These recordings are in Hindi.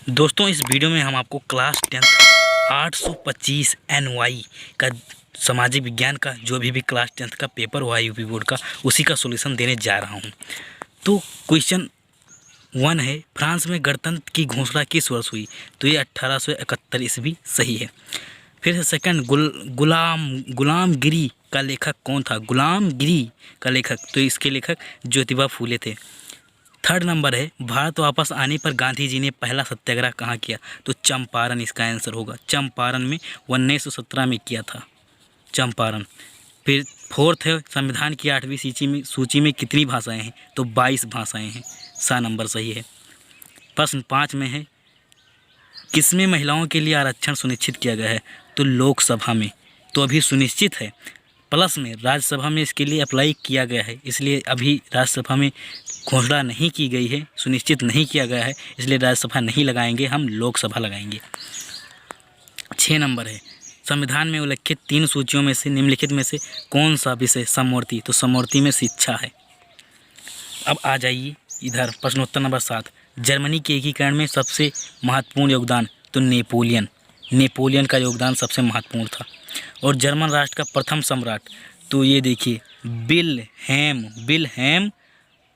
दोस्तों इस वीडियो में हम आपको क्लास 10 825 NY का सामाजिक विज्ञान का जो भी क्लास 10 का पेपर हुआ यूपी बोर्ड का उसी का सॉल्यूशन देने जा रहा हूं। तो क्वेश्चन 1 है, फ्रांस में गणतंत्र की घोषणा किस वर्ष हुई? तो ये 1871 ईस्वी सही है। फिर से सेकंड, गुलामगिरी का लेखक कौन था? गुलामगिरी का लेखक, तो इसके लेखक ज्योतिबा फूले थे। थर्ड नंबर है, भारत वापस आने पर गांधी जी ने पहला सत्याग्रह कहाँ किया? तो चंपारण इसका आंसर होगा। चंपारण में 1917 में किया था, चंपारण। फिर फोर्थ है, संविधान की 8वीं सूची में कितनी भाषाएं हैं? तो 22 भाषाएं हैं, सा नंबर सही है। प्रश्न 5 में है, किसमें महिलाओं के लिए आरक्षण सुनिश्चित किया गया है? तो लोकसभा में। तो अभी सुनिश्चित है। प्लस में राज्यसभा में इसके लिए अप्लाई किया गया है, इसलिए अभी राज्यसभा में घोषणा नहीं की गई है, सुनिश्चित नहीं किया गया है, इसलिए राज्यसभा नहीं लगाएंगे, हम लोकसभा लगाएंगे। 6 नंबर है, संविधान में उल्लिखित 3 सूचियों में से निम्नलिखित में से कौन सा विषय समवर्ती? तो समवर्ती में शिक्षा है। अब आ जाइए इधर प्रश्नोत्तर नंबर 7, जर्मनी के एकीकरण में सबसे महत्वपूर्ण योगदान? तो नेपोलियन का योगदान सबसे महत्वपूर्ण था। और जर्मन राष्ट्र का प्रथम सम्राट? तो ये देखिए, विल्हेम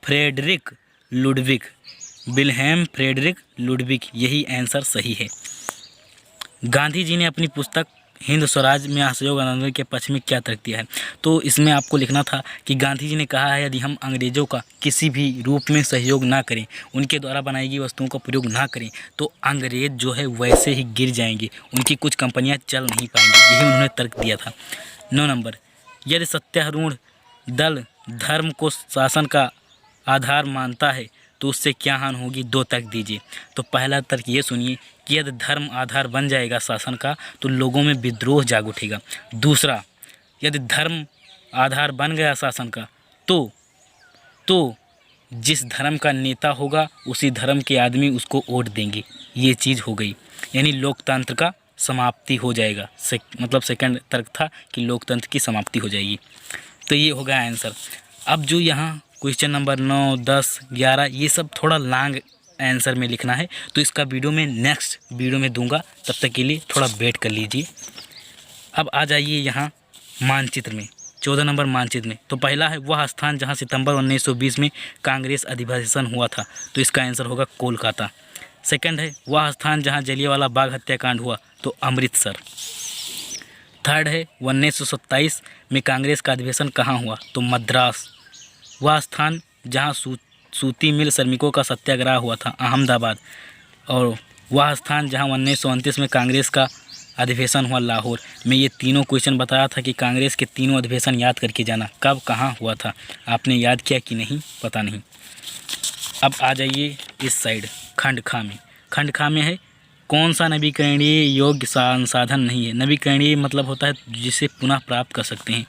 फ्रेडरिक लुडविग, यही आंसर सही है। गांधी जी ने अपनी पुस्तक हिंद स्वराज में असहयोग आंदोलन के पक्ष में क्या तर्क दिया है? तो इसमें आपको लिखना था कि गांधी जी ने कहा है, यदि हम अंग्रेज़ों का किसी भी रूप में सहयोग ना करें, उनके द्वारा बनाई गई वस्तुओं का प्रयोग ना करें, तो अंग्रेज़ जो है वैसे ही गिर जाएंगे, उनकी कुछ कंपनियां चल नहीं पाएंगी, यही उन्होंने तर्क दिया था। 9 नंबर, यदि सत्तारूढ़ दल धर्म को शासन का आधार मानता है तो उससे क्या हानि होगी? 2 तर्क दीजिए। तो पहला तर्क ये सुनिए कि यदि धर्म आधार बन जाएगा शासन का तो लोगों में विद्रोह जाग उठेगा। दूसरा, यदि धर्म आधार बन गया शासन का तो जिस धर्म का नेता होगा उसी धर्म के आदमी उसको वोट देंगे, ये चीज़ हो गई, यानी लोकतंत्र का समाप्ति हो जाएगा। मतलब सेकंड तर्क था कि लोकतंत्र की समाप्ति हो जाएगी। तो ये हो गया आंसर। अब जो यहाँ क्वेश्चन नंबर 9, 10, 11 ये सब थोड़ा लॉन्ग आंसर में लिखना है, तो इसका वीडियो में नेक्स्ट वीडियो में दूंगा, तब तक के लिए थोड़ा वेट कर लीजिए। अब आ जाइए यहाँ मानचित्र में, 14 नंबर मानचित्र में। तो पहला है, वह स्थान जहाँ सितंबर 1920 में कांग्रेस अधिवेशन हुआ था, तो इसका आंसर होगा कोलकाता। सेकंड है, वह स्थान जहाँ जलियांवाला बाग हत्याकांड हुआ, तो अमृतसर। थर्ड है, 1927 में कांग्रेस का अधिवेशन कहाँ हुआ? तो मद्रास। वह स्थान जहाँ सूती मिल श्रमिकों का सत्याग्रह हुआ था, अहमदाबाद। और वह स्थान जहाँ 1929 में कांग्रेस का अधिवेशन हुआ, लाहौर। मैं ये तीनों क्वेश्चन बताया था कि कांग्रेस के तीनों अधिवेशन याद करके जाना, कब कहाँ हुआ था। आपने याद किया कि नहीं, पता नहीं। अब आ जाइए इस साइड, खंड खा में है, कौन सा नवीकरणीय योग्य संसाधन नहीं है? नवीकरणीय मतलब होता है जिसे पुनः प्राप्त कर सकते हैं।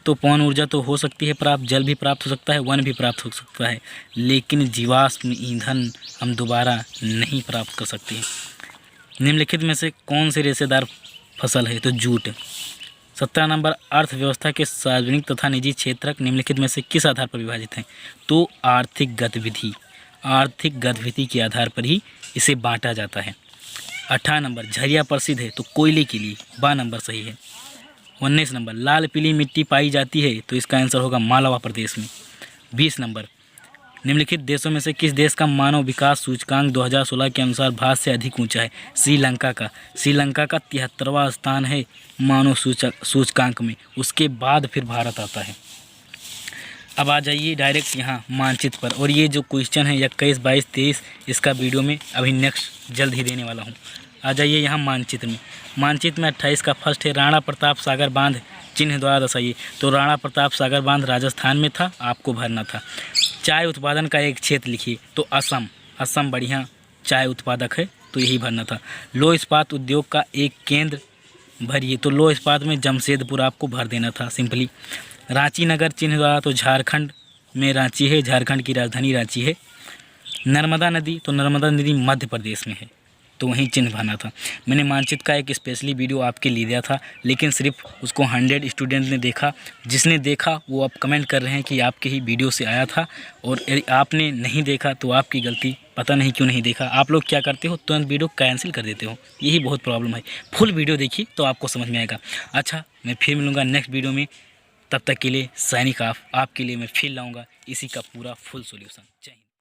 तो पवन ऊर्जा तो हो सकती है प्राप्त, जल भी प्राप्त हो सकता है, वन भी प्राप्त हो सकता है, लेकिन जीवाश्म ईंधन हम दोबारा नहीं प्राप्त कर सकते। निम्नलिखित में से कौन सी रेशेदार फसल है? तो जूट। 17 नंबर, अर्थव्यवस्था के सार्वजनिक तथा निजी क्षेत्रक निम्नलिखित में से किस आधार पर विभाजित हैं? तो आर्थिक गतिविधि के आधार पर ही इसे बांटा जाता है। 18 नंबर, झरिया प्रसिद्ध है, तो कोयले के लिए, 12 नंबर सही है। 19 नंबर, लाल पीली मिट्टी पाई जाती है, तो इसका आंसर होगा मालवा प्रदेश में। 20 नंबर, निम्नलिखित देशों में से किस देश का मानव विकास सूचकांक 2016 के अनुसार भारत से अधिक ऊंचा है? श्रीलंका का 73वां स्थान है मानव सूचकांक में, उसके बाद फिर भारत आता है। अब आ जाइए डायरेक्ट यहाँ मानचित्र पर, और ये जो क्वेश्चन है 21, 22, 23 इसका वीडियो में अभी नेक्स्ट जल्द ही देने वाला हूँ। आ जाइए यहाँ मानचित्र में। मानचित्र में 28 का फर्स्ट है, राणा प्रताप सागर बांध चिन्ह द्वारा दर्शाइए। तो राणा प्रताप सागर बांध राजस्थान में था, आपको भरना था। चाय उत्पादन का एक क्षेत्र लिखिए। तो असम बढ़िया चाय उत्पादक है, तो यही भरना था। लौह इस्पात उद्योग का एक केंद्र भरिए। तो लौह इस्पात में जमशेदपुर आपको भर देना था सिंपली। रांची नगर चिन्ह द्वारा, तो झारखंड में रांची है, झारखंड की राजधानी रांची है। नर्मदा नदी, तो नर्मदा नदी मध्य प्रदेश में है, तो वहीं चिन्ह भरना था। मैंने मानचित्र का एक स्पेशली वीडियो आपके लिए दिया था, लेकिन सिर्फ उसको 100 स्टूडेंट ने देखा। जिसने देखा वो अब कमेंट कर रहे हैं कि आपके ही वीडियो से आया था, और यदि आपने नहीं देखा तो आपकी गलती, पता नहीं क्यों नहीं देखा। आप लोग क्या करते हो, तुरंत वीडियो कैंसिल कर देते हो, यही बहुत प्रॉब्लम है। फुल वीडियो देखिए तो आपको समझ में आएगा। अच्छा, मैं फिर मिलूँगा नेक्स्ट वीडियो में, तब तक के लिए साइनिंग ऑफ। आपके लिए मैं फिर लाऊँगा इसी का पूरा फुल सॉल्यूशन। जय हिंद।